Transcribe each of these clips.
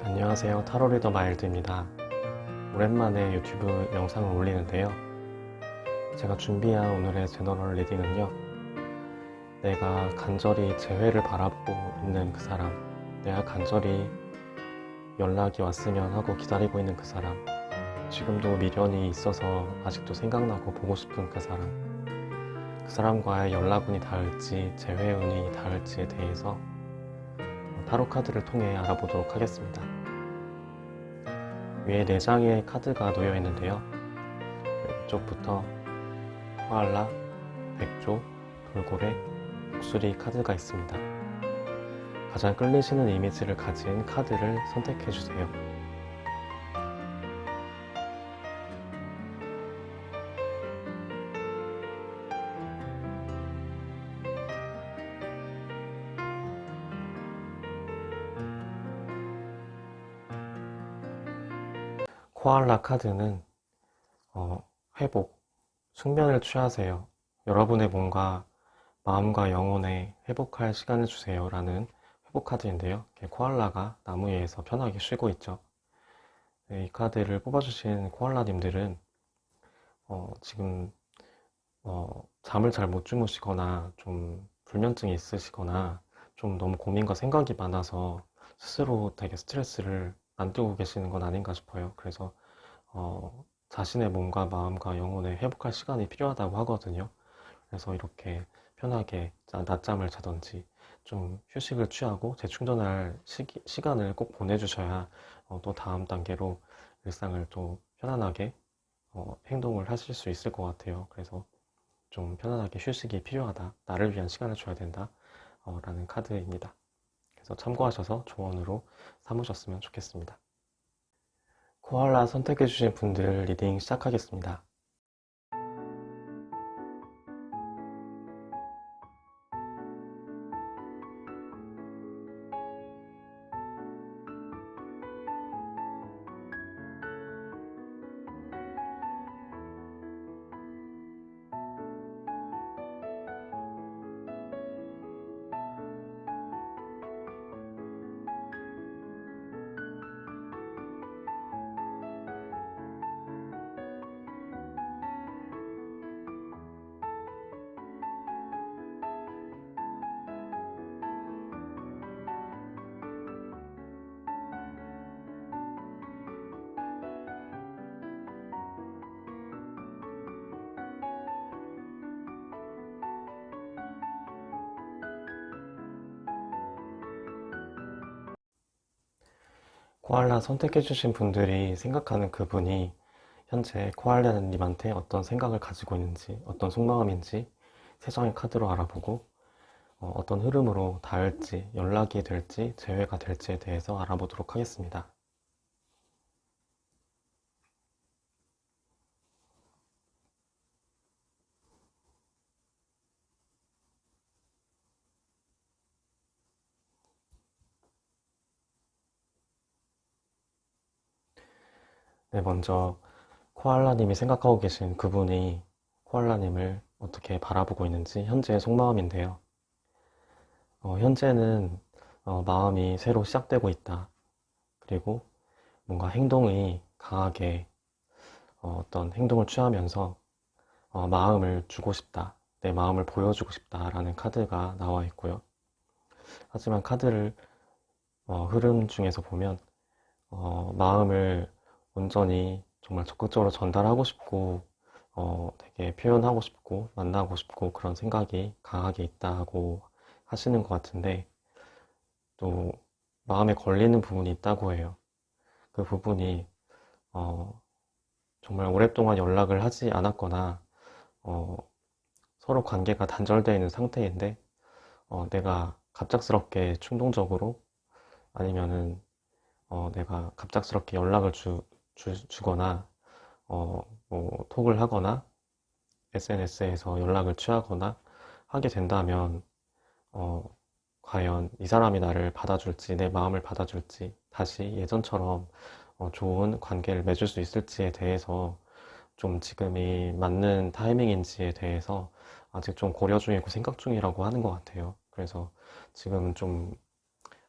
안녕하세요. 타로 리더 마일드입니다. 오랜만에 유튜브 영상을 올리는데요. 제가 준비한 오늘의 제너럴 리딩은요. 내가 간절히 재회를 바라보고 있는 그 사람, 내가 간절히 연락이 왔으면 하고 기다리고 있는 그 사람, 지금도 미련이 있어서 아직도 생각나고 보고 싶은 그 사람과의 연락운이 닿을지 재회운이 닿을지에 대해서 타로 카드를 통해 알아보도록 하겠습니다. 위에 4장의 카드가 놓여 있는데요. 이쪽부터 코알라, 백조, 돌고래, 독수리 카드가 있습니다. 가장 끌리시는 이미지를 가진 카드를 선택해주세요. 코알라 카드는 회복, 숙면을 취하세요. 여러분의 몸과 마음과 영혼에 회복할 시간을 주세요 라는 회복 카드인데요. 코알라가 나무 위에서 편하게 쉬고 있죠. 이 카드를 뽑아주신 코알라님들은 지금 잠을 잘 못 주무시거나 좀 불면증이 있으시거나 좀 너무 고민과 생각이 많아서 스스로 되게 스트레스를 안고 계시는 건 아닌가 싶어요. 그래서 자신의 몸과 마음과 영혼에 회복할 시간이 필요하다고 하거든요. 그래서 이렇게 편하게 낮잠을 자던지 좀 휴식을 취하고 재충전할 시간을 꼭 보내주셔야 또 다음 단계로 일상을 또 편안하게 행동을 하실 수 있을 것 같아요. 그래서 좀 편안하게 휴식이 필요하다, 나를 위한 시간을 줘야 된다 라는 카드입니다. 그래서 참고하셔서 조언으로 삼으셨으면 좋겠습니다. 코알라 선택해주신 분들 리딩 시작하겠습니다. 코알라 선택해주신 분들이 생각하는 그분이 현재 코알라님한테 어떤 생각을 가지고 있는지, 어떤 속마음인지 세 장의 카드로 알아보고 어떤 흐름으로 닿을지, 연락이 될지, 재회가 될지에 대해서 알아보도록 하겠습니다. 네, 먼저 코알라님이 생각하고 계신 그분이 코알라님을 어떻게 바라보고 있는지 현재의 속마음인데요. 현재는 마음이 새로 시작되고 있다. 그리고 뭔가 행동이 강하게 어떤 행동을 취하면서 마음을 주고 싶다. 내 마음을 보여주고 싶다라는 카드가 나와 있고요. 하지만 카드를 흐름 중에서 보면 마음을 온전히 정말 적극적으로 전달하고 싶고 되게 표현하고 싶고 만나고 싶고 그런 생각이 강하게 있다고 하시는 것 같은데 또 마음에 걸리는 부분이 있다고 해요. 그 부분이 정말 오랫동안 연락을 하지 않았거나 어, 서로 관계가 단절되어 있는 상태인데 내가 갑작스럽게 충동적으로 아니면은 내가 갑작스럽게 연락을 주거나 뭐 톡을 하거나 SNS에서 연락을 취하거나 하게 된다면 과연 이 사람이 나를 받아줄지 내 마음을 받아줄지 다시 예전처럼 좋은 관계를 맺을 수 있을지에 대해서 좀 지금이 맞는 타이밍인지에 대해서 아직 좀 고려 중이고 생각 중이라고 하는 것 같아요. 그래서 지금은 좀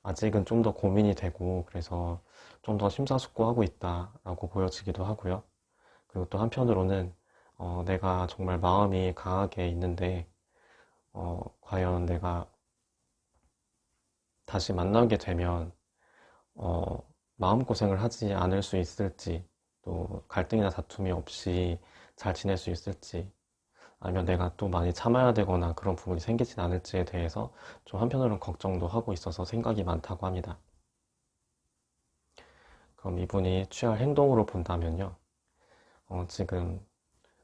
아직은 좀 더 고민이 되고 그래서 좀 더 심사숙고하고 있다라고 보여지기도 하고요. 그리고 또 한편으로는 내가 정말 마음이 강하게 있는데 과연 내가 다시 만나게 되면 마음고생을 하지 않을 수 있을지, 또 갈등이나 다툼이 없이 잘 지낼 수 있을지, 아니면 내가 또 많이 참아야 되거나 그런 부분이 생기진 않을지에 대해서 좀 한편으로는 걱정도 하고 있어서 생각이 많다고 합니다. 그럼 이분이 취할 행동으로 본다면요. 지금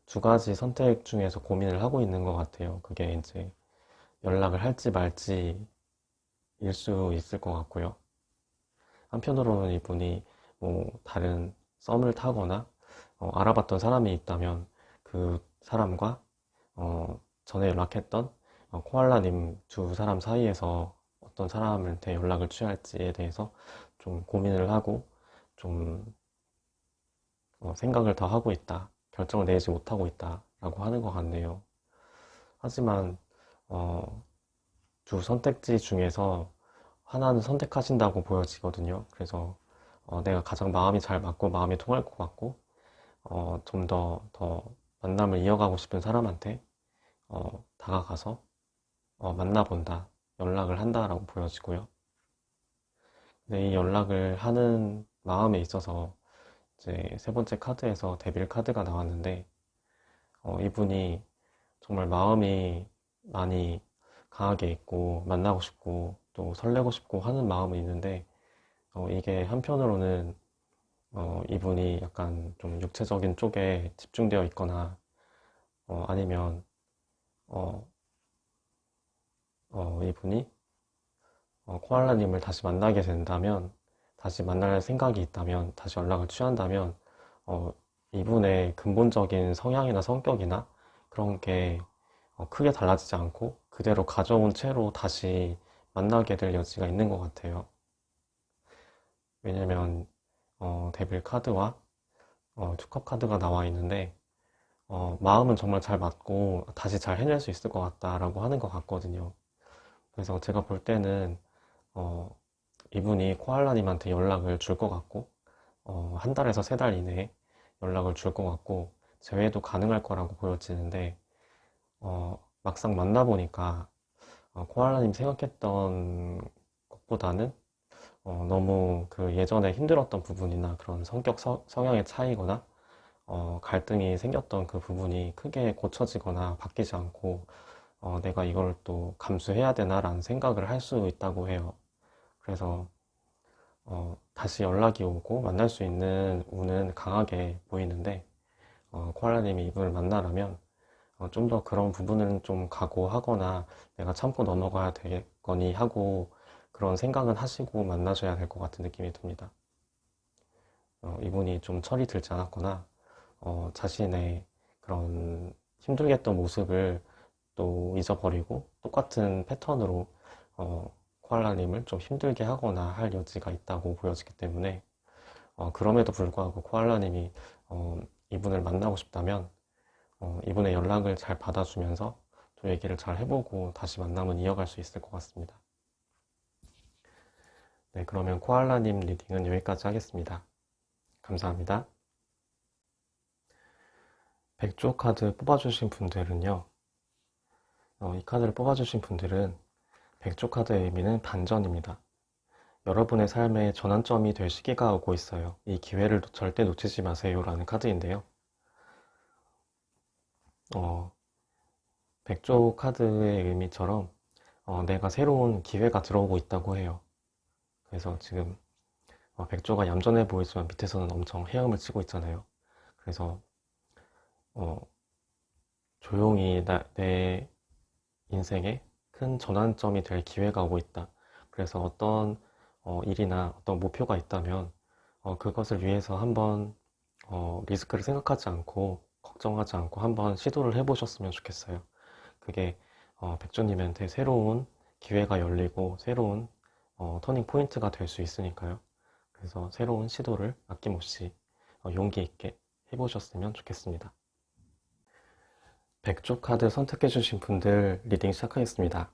두 가지 선택 중에서 고민을 하고 있는 것 같아요. 그게 이제 연락을 할지 말지일 수 있을 것 같고요. 한편으로는 이분이 뭐 다른 썸을 타거나 알아봤던 사람이 있다면 그 사람과 전에 연락했던 코알라님 두 사람 사이에서 어떤 사람한테 연락을 취할지에 대해서 좀 고민을 하고 좀 생각을 더 하고 있다. 결정을 내지 못하고 있다. 라고 하는 것 같네요. 하지만 두 선택지 중에서 하나는 선택하신다고 보여지거든요. 그래서 내가 가장 마음이 잘 맞고 마음이 통할 것 같고 좀 더 만남을 이어가고 싶은 사람한테 다가가서 만나본다, 연락을 한다라고 보여지고요. 근데 이 연락을 하는 마음에 있어서 이제 세 번째 카드에서 데빌 카드가 나왔는데 이분이 정말 마음이 많이 강하게 있고 만나고 싶고 또 설레고 싶고 하는 마음은 있는데 이게 한편으로는 이분이 약간 좀 육체적인 쪽에 집중되어 있거나 아니면 어, 이분이 코알라님을 다시 만나게 된다면 다시 만날 생각이 있다면 다시 연락을 취한다면 어, 이분의 근본적인 성향이나 성격이나 그런 게 크게 달라지지 않고 그대로 가져온 채로 다시 만나게 될 여지가 있는 것 같아요. 왜냐면 데빌 카드와 투컵 카드가 나와 있는데 마음은 정말 잘 맞고 다시 잘 해낼 수 있을 것 같다라고 하는 것 같거든요. 그래서 제가 볼 때는 어, 이분이 코알라님한테 연락을 줄 것 같고 한 달에서 세 달 이내에 연락을 줄 것 같고 재회도 가능할 거라고 보여지는데 막상 만나보니까 코알라님 생각했던 것보다는 너무 그 예전에 힘들었던 부분이나 그런 성격 성향의 차이거나 갈등이 생겼던 그 부분이 크게 고쳐지거나 바뀌지 않고 내가 이걸 또 감수해야 되나라는 생각을 할 수 있다고 해요. 그래서 다시 연락이 오고 만날 수 있는 운은 강하게 보이는데 코알라님이 이분을 만나려면 좀 더 그런 부분은 좀 각오하거나 내가 참고 넘어가야 되겠거니 하고 그런 생각은 하시고 만나셔야 될 것 같은 느낌이 듭니다. 이분이 좀 철이 들지 않았거나 자신의 그런 힘들게 했던 모습을 또 잊어버리고 똑같은 패턴으로 코알라님을 좀 힘들게 하거나 할 여지가 있다고 보여지기 때문에 그럼에도 불구하고 코알라님이 이분을 만나고 싶다면 이분의 연락을 잘 받아주면서 또 얘기를 잘 해보고 다시 만남은 이어갈 수 있을 것 같습니다. 네, 그러면 코알라님 리딩은 여기까지 하겠습니다. 감사합니다. 백조 카드 뽑아주신 분들은요, 이 카드를 뽑아주신 분들은 백조 카드의 의미는 반전입니다. 여러분의 삶의 전환점이 될 시기가 오고 있어요. 이 기회를 절대 놓치지 마세요 라는 카드인데요. 백조 카드의 의미처럼 내가 새로운 기회가 들어오고 있다고 해요. 그래서 지금 백조가 얌전해 보이지만 밑에서는 엄청 헤엄을 치고 있잖아요. 그래서 어, 조용히 내 인생에 큰 전환점이 될 기회가 오고 있다. 그래서 어떤 일이나 어떤 목표가 있다면 그것을 위해서 한번 리스크를 생각하지 않고 걱정하지 않고 한번 시도를 해보셨으면 좋겠어요. 그게 백조님한테 새로운 기회가 열리고 새로운 터닝 포인트가 될 수 있으니까요. 그래서 새로운 시도를 아낌없이 용기 있게 해보셨으면 좋겠습니다. 백조 카드 선택해주신 분들 리딩 시작하겠습니다.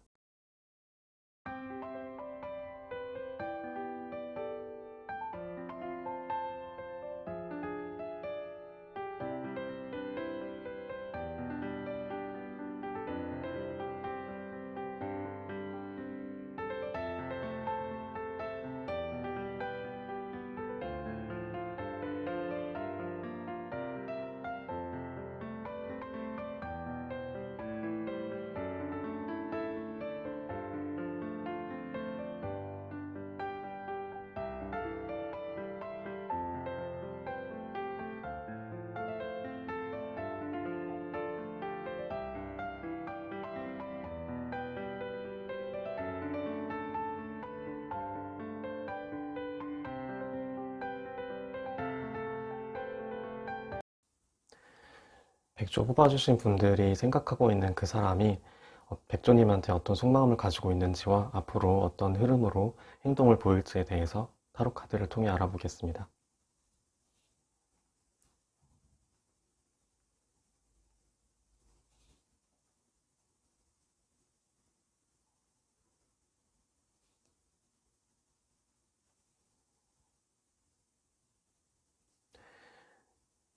백조 뽑아주신 분들이 생각하고 있는 그 사람이 백조님한테 어떤 속마음을 가지고 있는지와 앞으로 어떤 흐름으로 행동을 보일지에 대해서 타로 카드를 통해 알아보겠습니다.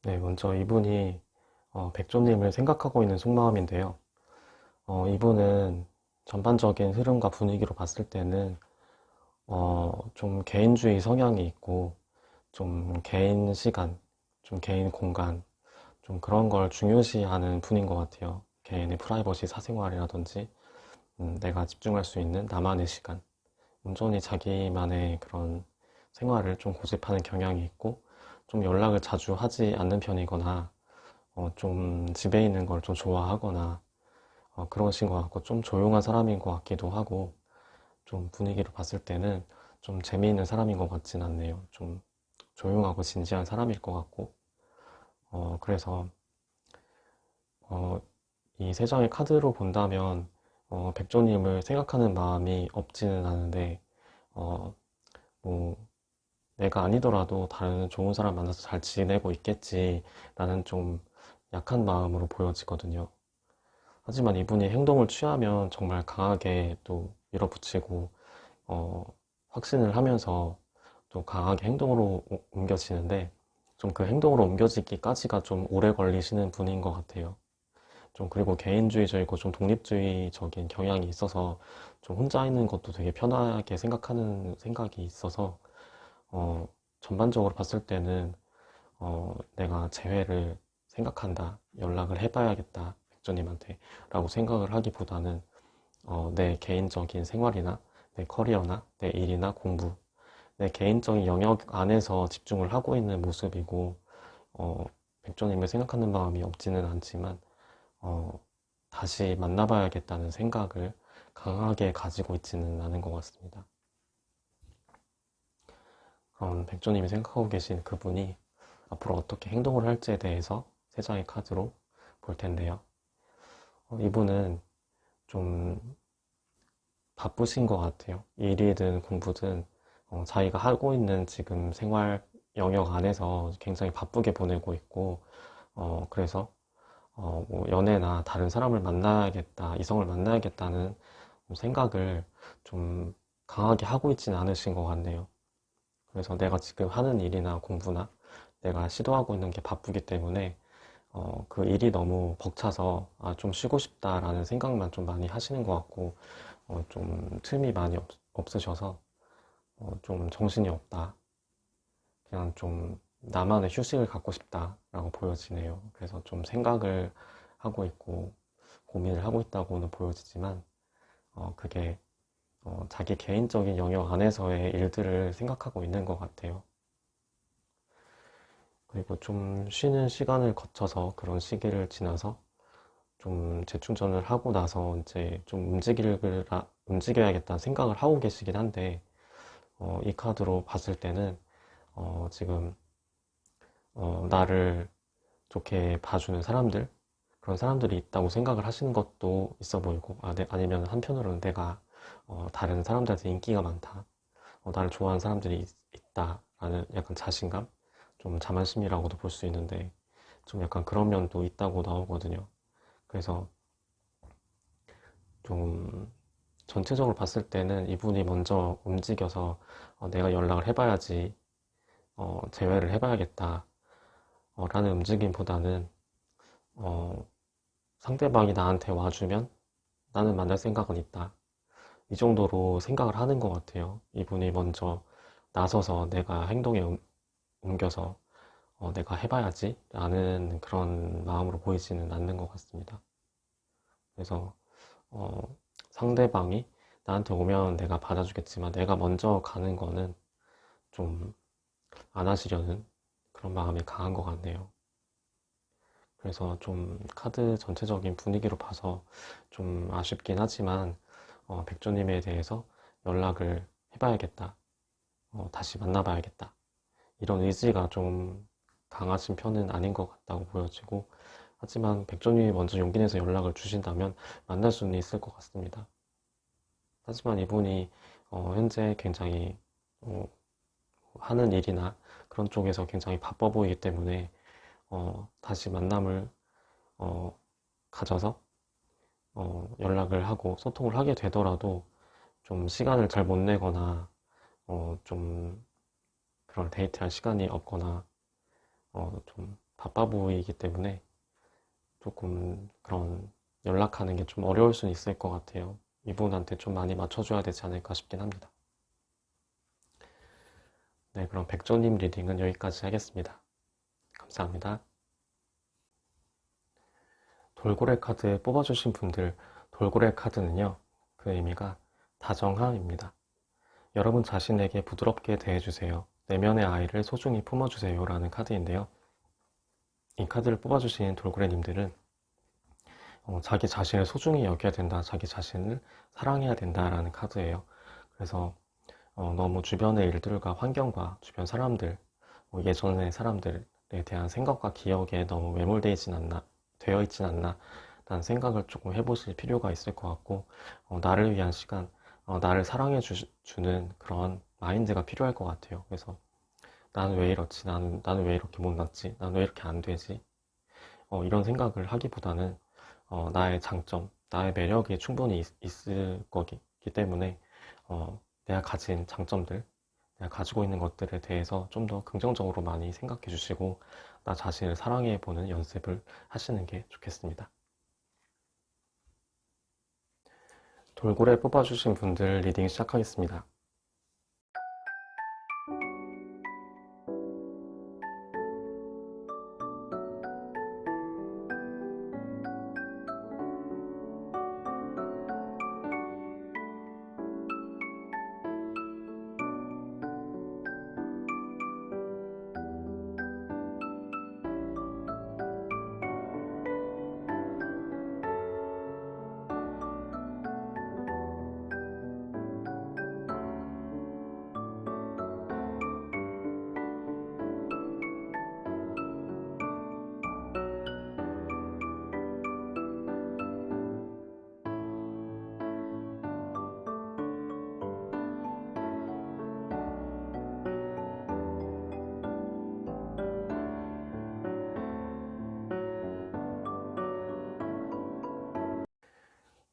네, 먼저 이분이 백조님을 생각하고 있는 속마음인데요. 이분은 전반적인 흐름과 분위기로 봤을 때는 좀 개인주의 성향이 있고 좀 개인 시간, 좀 개인 공간, 좀 그런 걸 중요시하는 분인 것 같아요. 개인의 프라이버시 사생활이라든지 내가 집중할 수 있는 나만의 시간, 온전히 자기만의 그런 생활을 좀 고집하는 경향이 있고 좀 연락을 자주 하지 않는 편이거나 좀 집에 있는 걸 좀 좋아하거나 그러신 것 같고 좀 조용한 사람인 것 같기도 하고 좀 분위기로 봤을 때는 좀 재미있는 사람인 것 같진 않네요. 좀 조용하고 진지한 사람일 것 같고 그래서 어, 이 세 장의 카드로 본다면 백조님을 생각하는 마음이 없지는 않은데 어, 뭐 내가 아니더라도 다른 좋은 사람 만나서 잘 지내고 있겠지 라는 좀 약한 마음으로 보여지거든요. 하지만 이분이 행동을 취하면 정말 강하게 또 밀어붙이고 어, 확신을 하면서 또 강하게 행동으로 옮겨지는데 좀 그 행동으로 옮겨지기까지가 좀 오래 걸리시는 분인 것 같아요. 좀 그리고 개인주의적이고 좀 독립주의적인 경향이 있어서 좀 혼자 있는 것도 되게 편하게 생각하는 생각이 있어서 어, 전반적으로 봤을 때는 내가 재회를 생각한다, 연락을 해봐야겠다, 백조님한테 라고 생각을 하기보다는 내 개인적인 생활이나 내 커리어나 내 일이나 공부, 내 개인적인 영역 안에서 집중을 하고 있는 모습이고 어, 백조님을 생각하는 마음이 없지는 않지만 어, 다시 만나봐야겠다는 생각을 강하게 가지고 있지는 않은 것 같습니다. 그럼 백조님이 생각하고 계신 그분이 앞으로 어떻게 행동을 할지에 대해서 세 장의 카드로 볼 텐데요. 이분은 좀 바쁘신 것 같아요. 일이든 공부든 자기가 하고 있는 지금 생활 영역 안에서 굉장히 바쁘게 보내고 있고 그래서 뭐 연애나 다른 사람을 만나야겠다, 이성을 만나야겠다는 생각을 좀 강하게 하고 있지는 않으신 것 같네요. 그래서 내가 지금 하는 일이나 공부나 내가 시도하고 있는 게 바쁘기 때문에 그 일이 너무 벅차서 좀 쉬고 싶다라는 생각만 좀 많이 하시는 것 같고 좀 틈이 많이 없으셔서 좀 정신이 없다. 그냥 좀 나만의 휴식을 갖고 싶다라고 보여지네요. 그래서 좀 생각을 하고 있고 고민을 하고 있다고는 보여지지만 그게 자기 개인적인 영역 안에서의 일들을 생각하고 있는 것 같아요. 그리고 좀 쉬는 시간을 거쳐서 그런 시기를 지나서 좀 재충전을 하고 나서 이제 좀 움직여야겠다는 생각을 하고 계시긴 한데 이 카드로 봤을 때는 지금 나를 좋게 봐주는 사람들 그런 사람들이 있다고 생각을 하시는 것도 있어 보이고 아니면 한편으로는 내가 다른 사람들한테 인기가 많다 나를 좋아하는 사람들이 있다라는 약간 자신감 좀 자만심이라고도 볼 수 있는데 좀 약간 그런 면도 있다고 나오거든요. 그래서 좀 전체적으로 봤을 때는 이분이 먼저 움직여서 내가 연락을 해봐야지 재회를 해봐야겠다 라는 움직임보다는 어, 상대방이 나한테 와주면 나는 만날 생각은 있다 이 정도로 생각을 하는 것 같아요. 이분이 먼저 나서서 내가 행동에 옮겨서 내가 해봐야지 라는 그런 마음으로 보이지는 않는 것 같습니다. 그래서 어, 상대방이 나한테 오면 내가 받아주겠지만 내가 먼저 가는 거는 좀 안 하시려는 그런 마음이 강한 것 같네요. 그래서 좀 카드 전체적인 분위기로 봐서 좀 아쉽긴 하지만 백조님에 대해서 연락을 해봐야겠다. 다시 만나봐야겠다. 이런 의지가 좀 강하신 편은 아닌 것 같다고 보여지고 하지만 백조님이 먼저 용기 내서 연락을 주신다면 만날 수는 있을 것 같습니다. 하지만 이분이 현재 굉장히 어, 하는 일이나 그런 쪽에서 굉장히 바빠 보이기 때문에 다시 만남을 가져서 연락을 하고 소통을 하게 되더라도 좀 시간을 잘 못 내거나 좀 그런 데이트할 시간이 없거나 좀 바빠 보이기 때문에 조금 그런 연락하는 게 좀 어려울 수는 있을 것 같아요. 이분한테 좀 많이 맞춰줘야 되지 않을까 싶긴 합니다. 네, 그럼 백조님 리딩은 여기까지 하겠습니다. 감사합니다. 돌고래 카드 뽑아주신 분들, 돌고래 카드는요, 그 의미가 다정함입니다. 여러분 자신에게 부드럽게 대해주세요. 내면의 아이를 소중히 품어주세요 라는 카드인데요. 이 카드를 뽑아주신 돌고래님들은 자기 자신을 소중히 여겨야 된다, 자기 자신을 사랑해야 된다라는 카드예요. 그래서 너무 주변의 일들과 환경과 주변 사람들, 예전의 사람들에 대한 생각과 기억에 너무 되어 있진 않나 라는 생각을 조금 해보실 필요가 있을 것 같고, 나를 위한 시간, 나를 주는 그런 마인드가 필요할 것 같아요. 그래서 나는 왜 이렇지? 나는 왜 이렇게 못났지? 나는 왜 이렇게 안 되지? 이런 생각을 하기보다는 나의 장점, 나의 매력이 충분히 있을 거기 때문에 내가 가진 장점들, 내가 가지고 있는 것들에 대해서 좀 더 긍정적으로 많이 생각해 주시고 나 자신을 사랑해 보는 연습을 하시는 게 좋겠습니다. 돌고래 뽑아주신 분들 리딩 시작하겠습니다.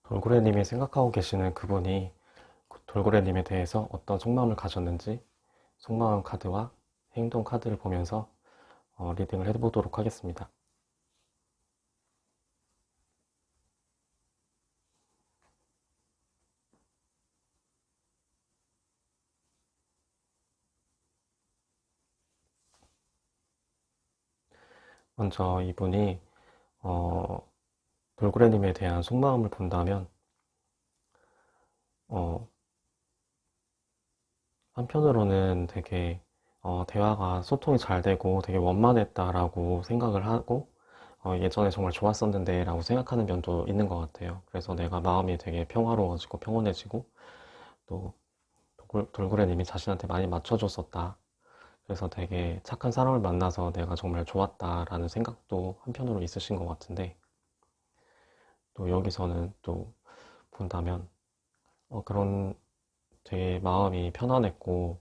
돌고래님이 생각하고 계시는 그분이 돌고래님에 대해서 어떤 속마음을 가졌는지 속마음 카드와 행동 카드를 보면서 리딩을 해보도록 하겠습니다. 먼저 이분이 돌고래님에 대한 속마음을 본다면 한편으로는 되게 대화가 소통이 잘 되고 되게 원만했다라고 생각을 하고 예전에 정말 좋았었는데 라고 생각하는 면도 있는 것 같아요. 그래서 내가 마음이 되게 평화로워지고 평온해지고 또 돌고래님이 자신한테 많이 맞춰줬었다. 그래서 되게 착한 사람을 만나서 내가 정말 좋았다라는 생각도 한편으로 있으신 것 같은데 또 여기서는 또 본다면 그런 되게 마음이 편안했고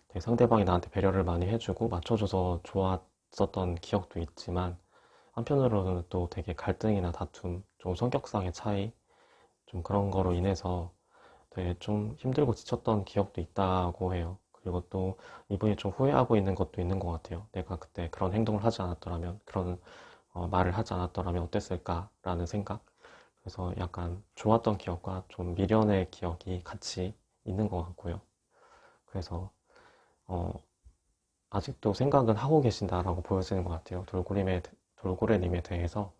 되게 상대방이 나한테 배려를 많이 해주고 맞춰줘서 좋았었던 기억도 있지만 한편으로는 또 되게 갈등이나 다툼, 좀 성격상의 차이, 좀 그런 거로 인해서 되게 좀 힘들고 지쳤던 기억도 있다고 해요. 그리고 또 이분이 좀 후회하고 있는 것도 있는 것 같아요. 내가 그때 그런 행동을 하지 않았더라면, 그런 말을 하지 않았더라면 어땠을까라는 생각. 그래서 약간 좋았던 기억과 좀 미련의 기억이 같이 있는 것 같고요. 그래서 어, 아직도 생각은 하고 계신다라고 보여지는 것 같아요. 돌고래님에 대해서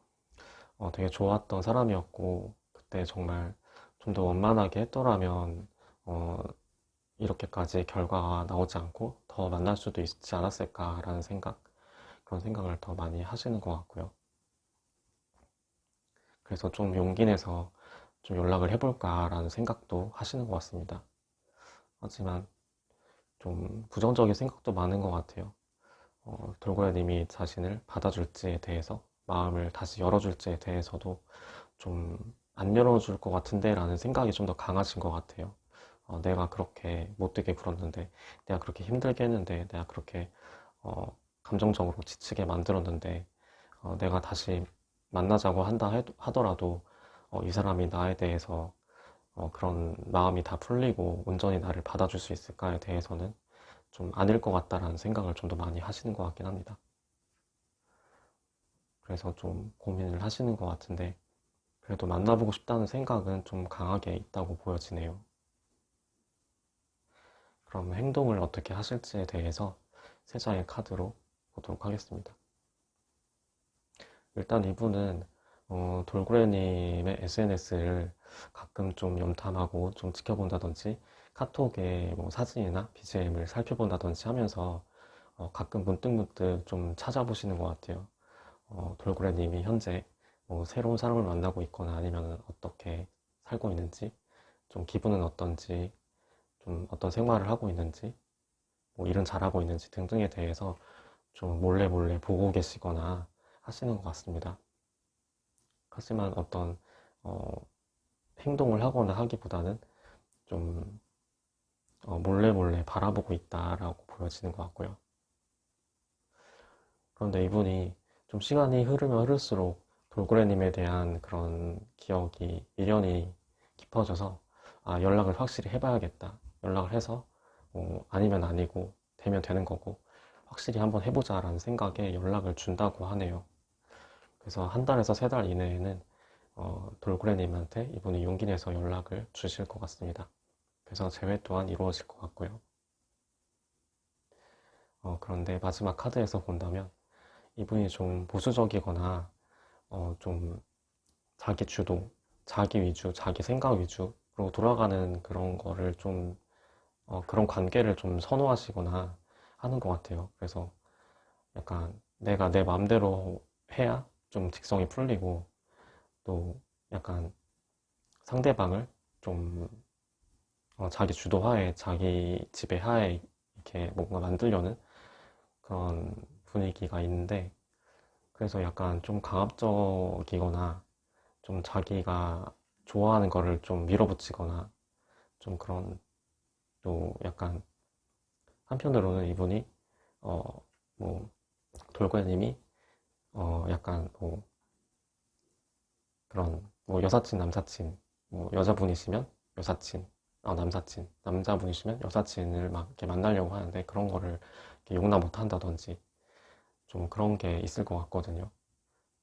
되게 좋았던 사람이었고 그때 정말 좀 더 원만하게 했더라면 이렇게까지 결과가 나오지 않고 더 만날 수도 있지 않았을까라는 그런 생각을 더 많이 하시는 것 같고요. 그래서 좀 용기 내서 좀 연락을 해볼까라는 생각도 하시는 것 같습니다. 하지만 좀 부정적인 생각도 많은 것 같아요. 돌고래님이 자신을 받아줄지에 대해서 마음을 다시 열어줄지에 대해서도 좀 안 열어줄 것 같은데 라는 생각이 좀 더 강하신 것 같아요. 내가 그렇게 못되게 굴었는데, 내가 그렇게 힘들게 했는데, 내가 그렇게 감정적으로 지치게 만들었는데, 내가 다시 만나자고 하더라도 이 사람이 나에 대해서 그런 마음이 다 풀리고 온전히 나를 받아줄 수 있을까에 대해서는 좀 아닐 것 같다라는 생각을 좀 더 많이 하시는 것 같긴 합니다. 그래서 좀 고민을 하시는 것 같은데, 그래도 만나보고 싶다는 생각은 좀 강하게 있다고 보여지네요. 그럼 행동을 어떻게 하실지에 대해서 세 장의 카드로 보도록 하겠습니다. 일단 이분은 돌고래님의 SNS를 가끔 좀 염탐하고 좀 지켜본다든지 카톡에 뭐 사진이나 BGM을 살펴본다든지 하면서 가끔 문득문득 좀 찾아보시는 것 같아요. 돌고래님이 현재 뭐 새로운 사람을 만나고 있거나 아니면 어떻게 살고 있는지, 좀 기분은 어떤지, 좀 어떤 생활을 하고 있는지, 뭐 일은 잘하고 있는지 등등에 대해서 좀 몰래 몰래 보고 계시거나 하시는 것 같습니다. 하지만 어떤 어, 행동을 하거나 하기보다는 좀 몰래 몰래 바라보고 있다라고 보여지는 것 같고요. 그런데 이분이 좀 시간이 흐르면 흐를수록 돌고래님에 대한 그런 기억이, 미련이 깊어져서 연락을 확실히 해봐야겠다. 연락을 해서 아니면 아니고 되면 되는 거고 확실히 한번 해보자라는 생각에 연락을 준다고 하네요. 그래서 한 달에서 세 달 이내에는 돌고래님한테 이분이 용기 내서 연락을 주실 것 같습니다. 그래서 재회 또한 이루어질 것 같고요. 그런데 마지막 카드에서 본다면 이분이 좀 보수적이거나 좀 자기 주도, 자기 위주, 자기 생각 위주로 돌아가는 그런 거를 좀 그런 관계를 좀 선호하시거나 하는 것 같아요. 그래서 약간 내가 내 마음대로 해야 좀 직성이 풀리고 또 약간 상대방을 좀 자기 주도하에, 자기 지배하에 이렇게 뭔가 만들려는 그런 분위기가 있는데, 그래서 약간 좀 강압적이거나 좀 자기가 좋아하는 거를 좀 밀어붙이거나 좀 그런, 또 약간 한편으로는 이분이 뭐 돌고래님이 약간 뭐 그런 뭐 여사친, 남사친, 뭐 여자분이시면 여사친, 남사친, 남자분이시면 여사친을 막 이렇게 만나려고 하는데 그런 거를 이렇게 용납 못 한다든지 좀 그런 게 있을 것 같거든요.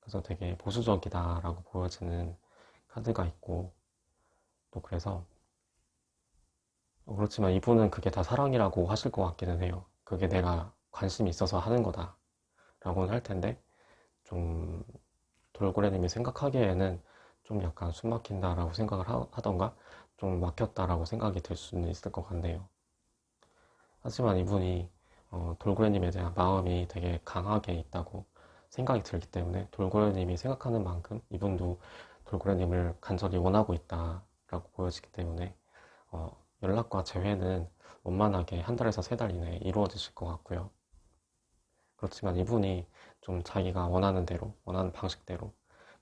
그래서 되게 보수적이다라고 보여지는 카드가 있고, 또 그래서 그렇지만 이분은 그게 다 사랑이라고 하실 것 같기는 해요. 그게 내가 관심이 있어서 하는 거다 라고는 할 텐데, 좀 돌고래님이 생각하기에는 좀 약간 숨 막힌다라고 생각을 하던가 좀 막혔다라고 생각이 들 수는 있을 것 같네요. 하지만 이분이 돌고래님에 대한 마음이 되게 강하게 있다고 생각이 들기 때문에 돌고래님이 생각하는 만큼 이분도 돌고래님을 간절히 원하고 있다라고 보여지기 때문에 연락과 재회는 원만하게 한 달에서 세 달 이내에 이루어지실 것 같고요. 그렇지만 이분이 좀 자기가 원하는 대로, 원하는 방식대로,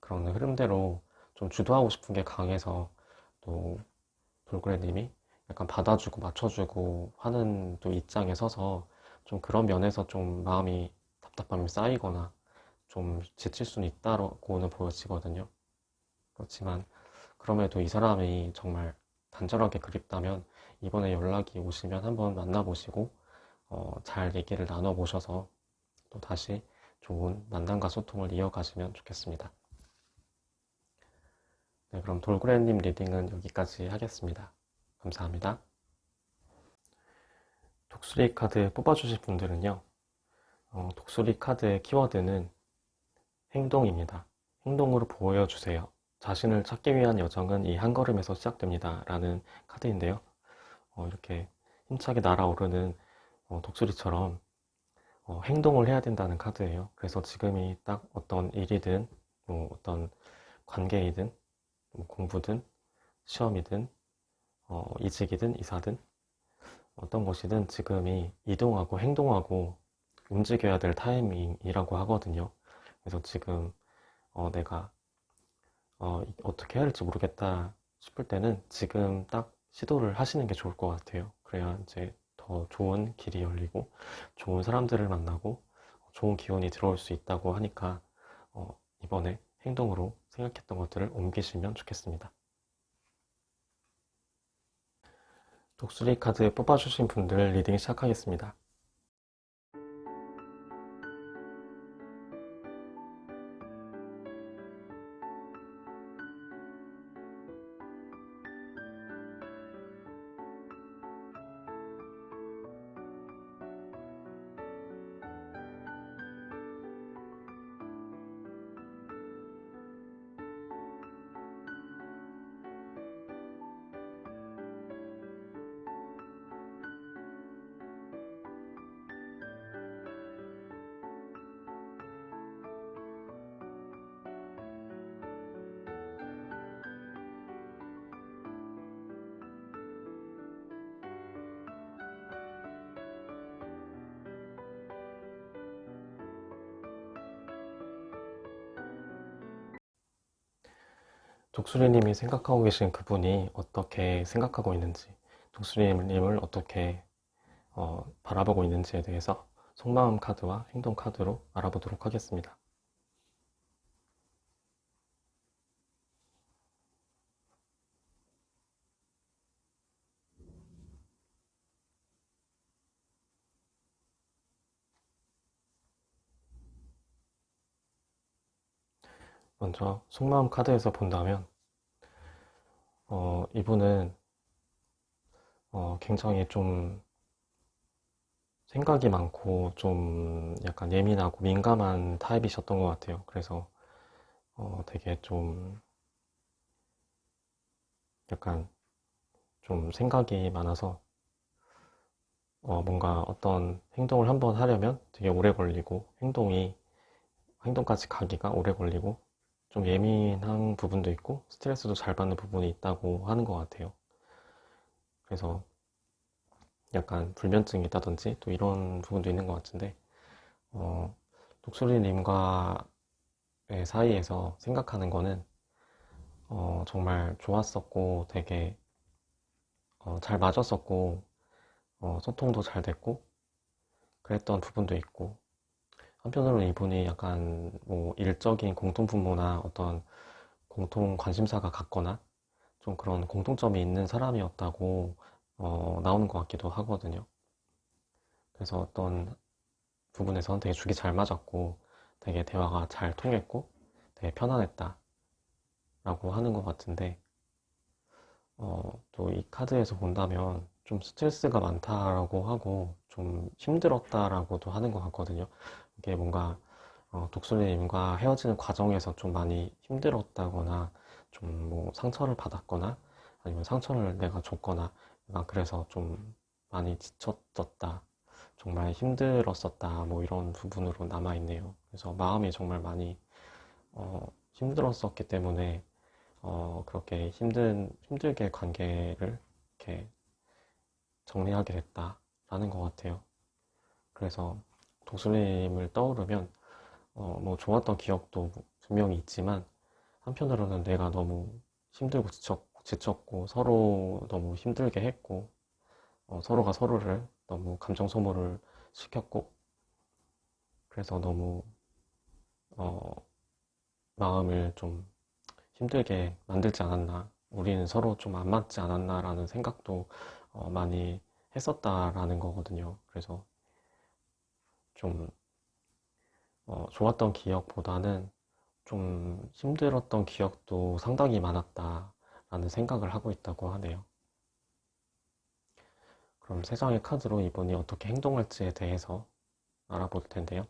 그런 흐름대로 좀 주도하고 싶은 게 강해서 또 돌고래님이 약간 받아주고 맞춰주고 하는 또 입장에 서서 좀 그런 면에서 좀 마음이 답답함이 쌓이거나 좀 지칠 수는 있다고는 보여지거든요. 그렇지만 그럼에도 이 사람이 정말 단절하게 그립다면 이번에 연락이 오시면 한번 만나보시고 잘 얘기를 나눠보셔서 또 다시 좋은 만남과 소통을 이어가시면 좋겠습니다. 네, 그럼 돌고래님 리딩은 여기까지 하겠습니다. 감사합니다. 독수리 카드 뽑아주실 분들은요, 독수리 카드의 키워드는 행동입니다. 행동으로 보여주세요. 자신을 찾기 위한 여정은 이 한 걸음에서 시작됩니다. 라는 카드인데요. 이렇게 힘차게 날아오르는 독수리처럼 행동을 해야 된다는 카드예요. 그래서 지금이 딱 어떤 일이든, 뭐 어떤 관계이든, 뭐 공부든, 시험이든, 이직이든, 이사든, 어떤 것이든 지금이 이동하고 행동하고 움직여야 될 타이밍이라고 하거든요. 그래서 지금 내가 어떻게 해야 할지 모르겠다 싶을 때는 지금 딱 시도를 하시는 게 좋을 것 같아요. 그래야 이제 더 좋은 길이 열리고 좋은 사람들을 만나고 좋은 기운이 들어올 수 있다고 하니까 이번에 행동으로 생각했던 것들을 옮기시면 좋겠습니다. 독수리 카드 뽑아주신 분들 리딩 시작하겠습니다. 독수리님이 생각하고 계신 그분이 어떻게 생각하고 있는지, 독수리님을 어떻게 바라보고 있는지에 대해서 속마음 카드와 행동 카드로 알아보도록 하겠습니다. 먼저 속마음 카드에서 본다면 이분은 굉장히 좀 생각이 많고 좀 약간 예민하고 민감한 타입이셨던 것 같아요. 그래서 되게 좀 약간 좀 생각이 많아서 뭔가 어떤 행동을 한번 하려면 되게 오래 걸리고 행동까지 가기가 오래 걸리고 좀 예민한 부분도 있고 스트레스도 잘 받는 부분이 있다고 하는 것 같아요. 그래서 약간 불면증이 있다든지 또 이런 부분도 있는 것 같은데 독수리님과의 사이에서 생각하는 거는 정말 좋았었고 되게 잘 맞았었고 소통도 잘 됐고 그랬던 부분도 있고 한편으로는 이분이 약간 뭐 일적인 공통분모나 어떤 공통 관심사가 같거나 좀 그런 공통점이 있는 사람이었다고 나오는 것 같기도 하거든요. 그래서 어떤 부분에서는 되게 죽이 잘 맞았고 되게 대화가 잘 통했고 되게 편안했다 라고 하는 것 같은데 또 이 카드에서 본다면 좀 스트레스가 많다라고 하고 좀 힘들었다라고도 하는 것 같거든요. 이게 뭔가 독수리님과 헤어지는 과정에서 좀 많이 힘들었다거나 좀 뭐 상처를 받았거나 아니면 상처를 내가 줬거나 약간 그래서 좀 많이 지쳤었다. 정말 힘들었었다. 뭐 이런 부분으로 남아있네요. 그래서 마음이 정말 많이 힘들었었기 때문에 그렇게 힘들게 관계를 이렇게 정리하게 됐다라는 것 같아요. 그래서 독수리님을 떠오르면 뭐 좋았던 기억도 분명히 있지만 한편으로는 내가 너무 힘들고 지쳤고 서로 너무 힘들게 했고 서로가 서로를 너무 감정 소모를 시켰고 그래서 너무 어, 마음을 좀 힘들게 만들지 않았나 우리는 서로 좀 안 맞지 않았나라는 생각도 많이 했었다라는 거거든요. 그래서 좀 좋았던 기억보다는 좀 힘들었던 기억도 상당히 많았다라는 생각을 하고 있다고 하네요. 그럼 세 장의 카드로 이분이 어떻게 행동할지에 대해서 알아볼 텐데요.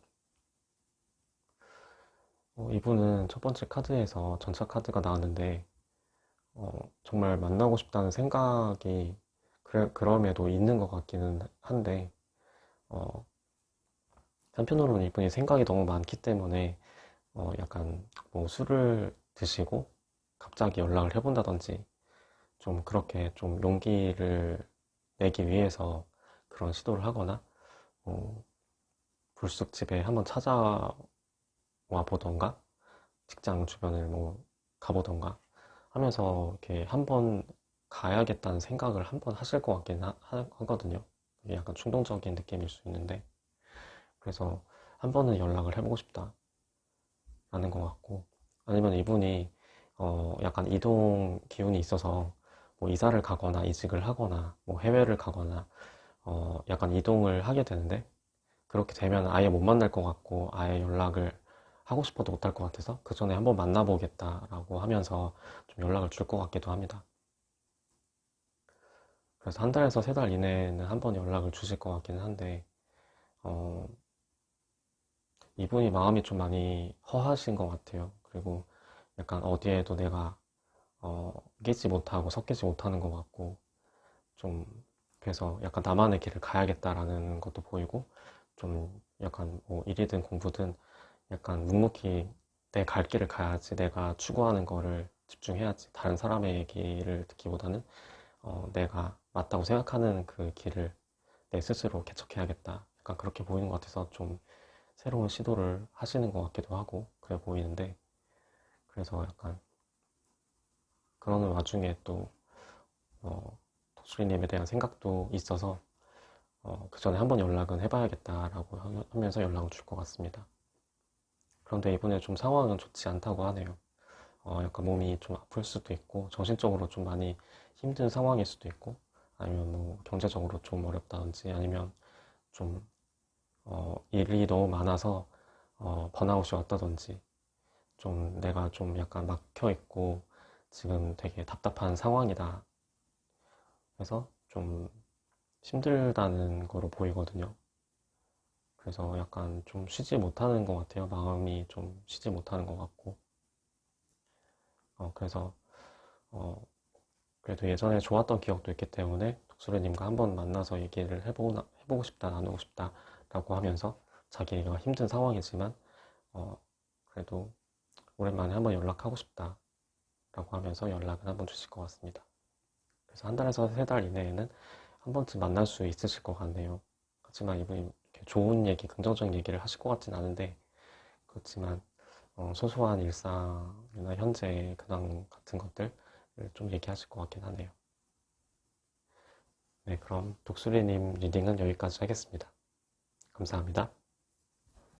이분은 첫 번째 카드에서 전차 카드가 나왔는데 정말 만나고 싶다는 생각이 그럼에도 있는 것 같기는 한데 어, 한편으로는 이분이 생각이 너무 많기 때문에 약간 뭐 술을 드시고 갑자기 연락을 해본다든지 좀 그렇게 좀 용기를 내기 위해서 그런 시도를 하거나 불쑥 집에 한번 찾아와 보던가 직장 주변을 뭐 가보던가 하면서 이렇게 한번 가야겠다는 생각을 한번 하실 것 같긴 하거든요. 이게 약간 충동적인 느낌일 수 있는데, 그래서 한 번은 연락을 해보고 싶다라는 것 같고, 아니면 이분이 약간 이동 기운이 있어서 뭐 이사를 가거나 이직을 하거나 뭐 해외를 가거나 약간 이동을 하게 되는데, 그렇게 되면 아예 못 만날 것 같고 아예 연락을 하고 싶어도 못할 것 같아서 그 전에 한번 만나보겠다라고 하면서 좀 연락을 줄 것 같기도 합니다. 그래서 한 달에서 세 달 이내에는 한 번 연락을 주실 것 같기는 한데, 어, 이분이 마음이 좀 많이 허하신 것 같아요. 그리고 약간 어디에도 내가 끼지 못하고 섞이지 못하는 것 같고, 좀 그래서 약간 나만의 길을 가야겠다라는 것도 보이고, 좀 약간 뭐 일이든 공부든 약간 묵묵히 내 갈 길을 가야지, 내가 추구하는 거를 집중해야지, 다른 사람의 길을 듣기보다는 내가 맞다고 생각하는 그 길을 내 스스로 개척해야겠다, 약간 그렇게 보이는 것 같아서 좀 새로운 시도를 하시는 것 같기도 하고 그래 보이는데, 그래서 약간 그러는 와중에 또 독수리님에 대한 생각도 있어서 그 전에 한번 연락은 해봐야겠다라고 하면서 연락을 줄 것 같습니다. 그런데 이번에 좀 상황은 좋지 않다고 하네요. 약간 몸이 좀 아플 수도 있고, 정신적으로 좀 많이 힘든 상황일 수도 있고, 아니면 뭐 경제적으로 좀 어렵다든지, 아니면 좀 일이 너무 많아서 번아웃이 왔다든지, 좀 내가 좀 약간 막혀 있고 지금 되게 답답한 상황이다. 그래서 좀 힘들다는 거로 보이거든요. 그래서 약간 좀 쉬지 못하는 것 같아요. 마음이 좀 쉬지 못하는 것 같고. 그래서 어, 그래도 예전에 좋았던 기억도 있기 때문에 독수리님과 한번 만나서 얘기를 해보고 싶다, 나누고 싶다라고 하면서 자기가 힘든 상황이지만 그래도 오랜만에 한번 연락하고 싶다라고 하면서 연락을 한번 주실 것 같습니다. 그래서 한 달에서 세 달 이내에는 한 번쯤 만날 수 있으실 것 같네요. 하지만 이분이 이렇게 좋은 얘기, 긍정적인 얘기를 하실 것 같진 않은데, 그렇지만 소소한 일상이나 현재의 근황 같은 것들을 좀 얘기하실 것 같긴 하네요. 네, 그럼 독수리님 리딩은 여기까지 하겠습니다. 감사합니다.